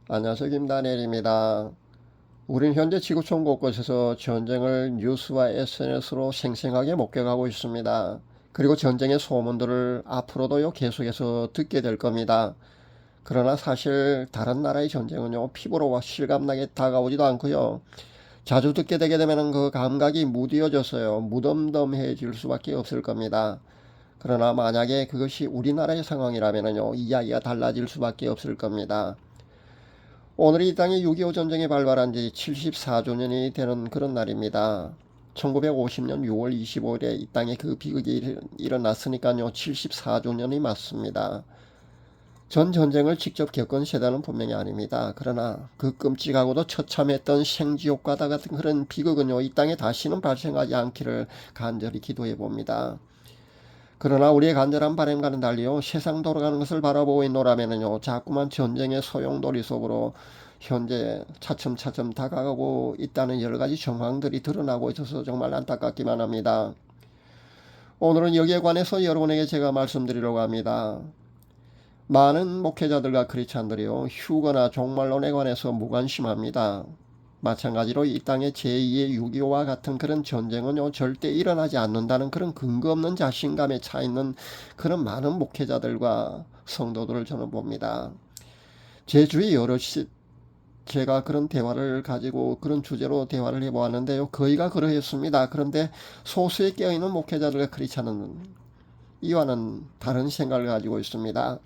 안녕하세요. 김다니엘입니다. 우린 현재 지구촌 곳곳에서 전쟁을 뉴스와 SNS로 생생하게 목격하고 있습니다. 그리고 전쟁의 소문들을 앞으로도 계속해서 듣게 될 겁니다. 그러나 사실 다른 나라의 전쟁은요, 피부로 실감나게 다가오지도 않고요. 자주 듣게 되게 되면 그 감각이 무디어져서요, 무덤덤해질 수밖에 없을 겁니다. 그러나 만약에 그것이 우리나라의 상황이라면요, 이야기가 달라질 수밖에 없을 겁니다. 오늘이 이 땅이 6.25 전쟁이 발발한 지 74주년이 되는 그런 날입니다. 1950년 6월 25일에 이 땅에 그 비극이 일어났으니까요. 74주년이 맞습니다. 전 전쟁을 직접 겪은 세대는 분명히 아닙니다. 그러나 그 끔찍하고도 처참했던 생지옥과다 같은 그런 비극은요. 이 땅에 다시는 발생하지 않기를 간절히 기도해 봅니다. 그러나 우리의 간절한 바람과는 달리요, 세상 돌아가는 것을 바라보고 있노라면요, 자꾸만 전쟁의 소용돌이 속으로 현재 차츰차츰 다가가고 있다는 여러 가지 정황들이 드러나고 있어서 정말 안타깝기만 합니다. 오늘은 여기에 관해서 여러분에게 제가 말씀드리려고 합니다. 많은 목회자들과 크리스찬들이요, 휴거나 종말론에 관해서 무관심합니다. 마찬가지로 이 땅의 제2의 6.25와 같은 그런 전쟁은요, 절대 일어나지 않는다는 그런 근거 없는 자신감에 차 있는 그런 많은 목회자들과 성도들을 저는 봅니다. 제 주위 여럿이 제가 그런 대화를 가지고 그런 주제로 대화를 해보았는데요, 거의가 그러했습니다. 그런데 소수의 깨어있는 목회자들과 크리스찬은 이와는 다른 생각을 가지고 있습니다.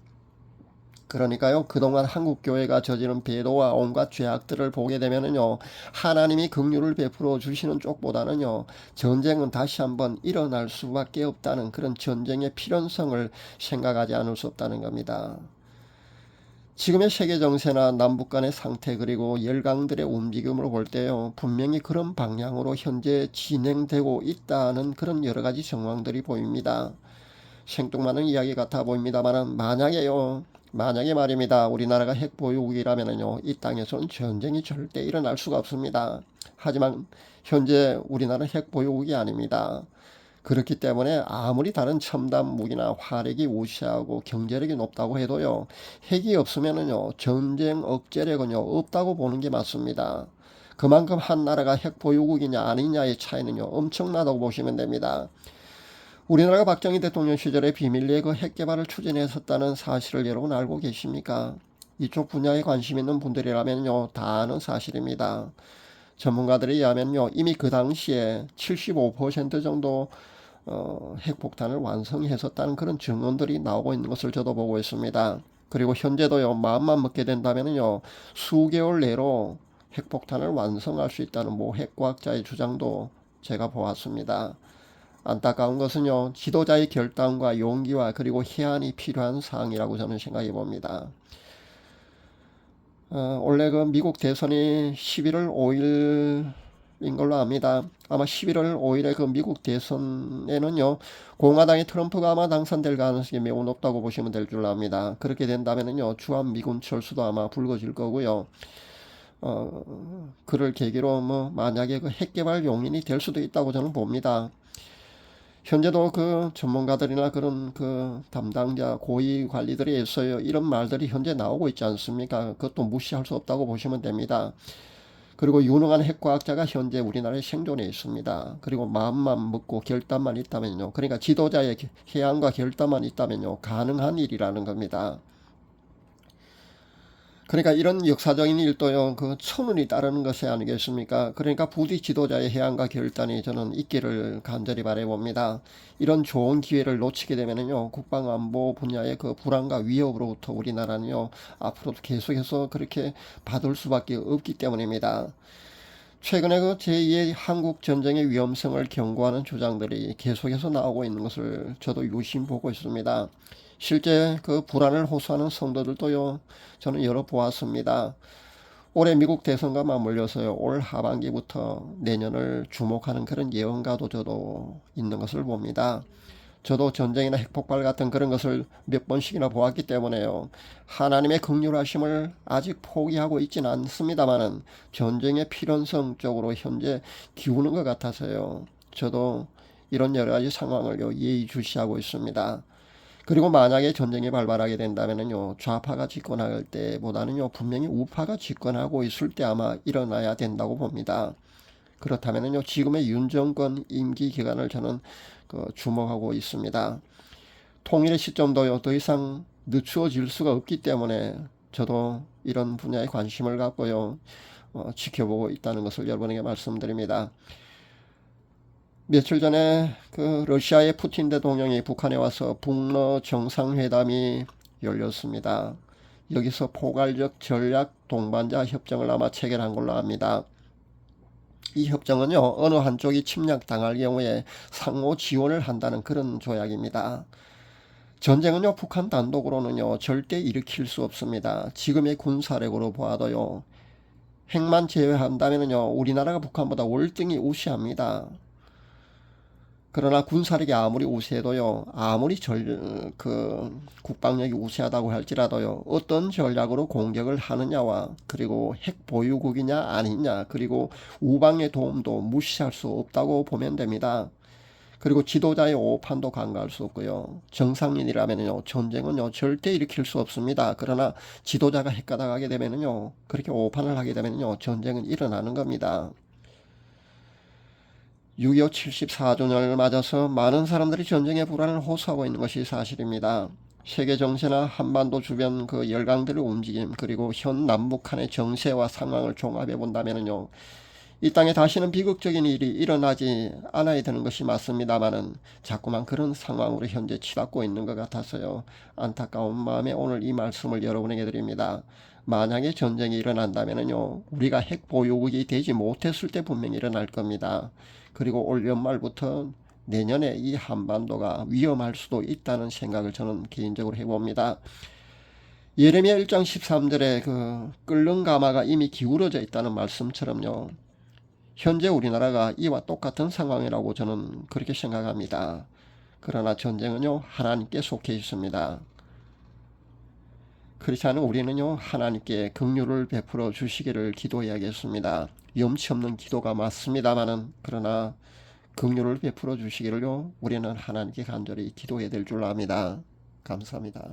그러니까요, 그동안 한국 교회가 저지른 배도와 온갖 죄악들을 보게 되면은요, 하나님이 긍휼을 베풀어 주시는 쪽보다는요, 전쟁은 다시 한번 일어날 수밖에 없다는 그런 전쟁의 필연성을 생각하지 않을 수 없다는 겁니다. 지금의 세계 정세나 남북 간의 상태 그리고 열강들의 움직임을 볼 때요, 분명히 그런 방향으로 현재 진행되고 있다는 그런 여러 가지 정황들이 보입니다. 생뚱맞은 이야기 같아 보입니다만, 만약에 말입니다, 우리나라가 핵보유국이라면요, 이 땅에서는 전쟁이 절대 일어날 수가 없습니다. 하지만 현재 우리나라는 핵보유국이 아닙니다. 그렇기 때문에 아무리 다른 첨단 무기나 화력이 우세하고 경제력이 높다고 해도요, 핵이 없으면은요, 전쟁 억제력은요, 없다고 보는 게 맞습니다. 그만큼 한 나라가 핵보유국이냐 아니냐의 차이는요, 엄청나다고 보시면 됩니다. 우리나라가 박정희 대통령 시절에 비밀리에 그 핵개발을 추진했었다는 사실을 여러분 알고 계십니까? 이쪽 분야에 관심 있는 분들이라면요, 다 아는 사실입니다. 전문가들에 의하면요, 이미 그 당시에 75% 정도 핵폭탄을 완성했었다는 그런 증언들이 나오고 있는 것을 저도 보고 있습니다. 그리고 현재도요, 마음만 먹게 된다면요, 수개월 내로 핵폭탄을 완성할 수 있다는 모 핵과학자의 주장도 제가 보았습니다. 안타까운 것은요, 지도자의 결단과 용기와 그리고 해안이 필요한 사항이라고 저는 생각해 봅니다. 원래 그 미국 대선이 11월 5일인 걸로 압니다. 아마 11월 5일에 그 미국 대선에는요, 공화당의 트럼프가 아마 당선될 가능성이 매우 높다고 보시면 될 줄 압니다. 그렇게 된다면요, 주한 미군 철수도 아마 불거질 거고요. 그를 계기로 만약에 그 핵개발 용인이 될 수도 있다고 저는 봅니다. 현재도 그 전문가들이나 그런 그 담당자 고위 관리들이 있어요. 이런 말들이 현재 나오고 있지 않습니까? 그것도 무시할 수 없다고 보시면 됩니다. 그리고 유능한 핵과학자가 현재 우리나라에 생존해 있습니다. 그리고 마음만 먹고 결단만 있다면요. 그러니까 지도자의 해안과 결단만 있다면요, 가능한 일이라는 겁니다. 그러니까 이런 역사적인 일도요, 그 천운이 따르는 것이 아니겠습니까? 그러니까 부디 지도자의 해안과 결단이 저는 있기를 간절히 바라봅니다. 이런 좋은 기회를 놓치게 되면요, 국방안보 분야의 그 불안과 위협으로부터 우리나라는요, 앞으로도 계속해서 그렇게 받을 수밖에 없기 때문입니다. 최근에 그 제2의 한국 전쟁의 위험성을 경고하는 주장들이 계속해서 나오고 있는 것을 저도 유심 보고 있습니다. 실제 그 불안을 호소하는 성도들도요, 저는 열어보았습니다. 올해 미국 대선과 맞물려서요, 올 하반기부터 내년을 주목하는 그런 예언가도 저도 있는 것을 봅니다. 저도 전쟁이나 핵폭발 같은 그런 것을 몇 번씩이나 보았기 때문에요, 하나님의 긍휼하심을 아직 포기하고 있지는 않습니다만은 전쟁의 필연성 쪽으로 현재 기우는 것 같아서요, 저도 이런 여러 가지 상황을 예의주시하고 있습니다. 그리고 만약에 전쟁이 발발하게 된다면요, 좌파가 집권할 때보다는요, 분명히 우파가 집권하고 있을 때 아마 일어나야 된다고 봅니다. 그렇다면요, 지금의 윤 정권 임기 기간을 저는 주목하고 있습니다. 통일의 시점도요, 더 이상 늦추어질 수가 없기 때문에 저도 이런 분야에 관심을 갖고요, 지켜보고 있다는 것을 여러분에게 말씀드립니다. 며칠 전에 러시아의 푸틴 대통령이 북한에 와서 북러 정상회담이 열렸습니다. 여기서 포괄적 전략 동반자 협정을 아마 체결한 걸로 압니다. 이 협정은요, 어느 한쪽이 침략당할 경우에 상호 지원을 한다는 그런 조약입니다. 전쟁은요, 북한 단독으로는요, 절대 일으킬 수 없습니다. 지금의 군사력으로 보아도요, 핵만 제외한다면요, 우리나라가 북한보다 월등히 우세합니다. 그러나 군사력이 아무리 우세해도요, 아무리 국방력이 우세하다고 할지라도요, 어떤 전략으로 공격을 하느냐와, 그리고 핵 보유국이냐 아니냐, 그리고 우방의 도움도 무시할 수 없다고 보면 됩니다. 그리고 지도자의 오판도 간과할 수 없고요. 정상인이라면요, 전쟁은요, 절대 일으킬 수 없습니다. 그러나 지도자가 헷가닥하게 되면요, 그렇게 오판을 하게 되면요, 전쟁은 일어나는 겁니다. 6.25 74주년을 맞아서 많은 사람들이 전쟁의 불안을 호소하고 있는 것이 사실입니다. 세계 정세나 한반도 주변 열강들의 움직임, 그리고 현 남북한의 정세와 상황을 종합해 본다면요, 이 땅에 다시는 비극적인 일이 일어나지 않아야 되는 것이 맞습니다만은 자꾸만 그런 상황으로 현재 치닫고 있는 것 같아서요, 안타까운 마음에 오늘 이 말씀을 여러분에게 드립니다. 만약에 전쟁이 일어난다면요, 우리가 핵 보유국이 되지 못했을 때 분명히 일어날 겁니다. 그리고 올 연말부터 내년에 이 한반도가 위험할 수도 있다는 생각을 저는 개인적으로 해봅니다. 예레미야 1장 13절에 끓는 가마가 이미 기울어져 있다는 말씀처럼요, 현재 우리나라가 이와 똑같은 상황이라고 저는 그렇게 생각합니다. 그러나 전쟁은요, 하나님께 속해 있습니다. 그렇지 않은 우리는요, 하나님께 긍휼을 베풀어 주시기를 기도해야겠습니다. 염치 없는 기도가 맞습니다만은, 그러나 긍휼을 베풀어 주시기를요, 우리는 하나님께 간절히 기도해야 될 줄 압니다. 감사합니다.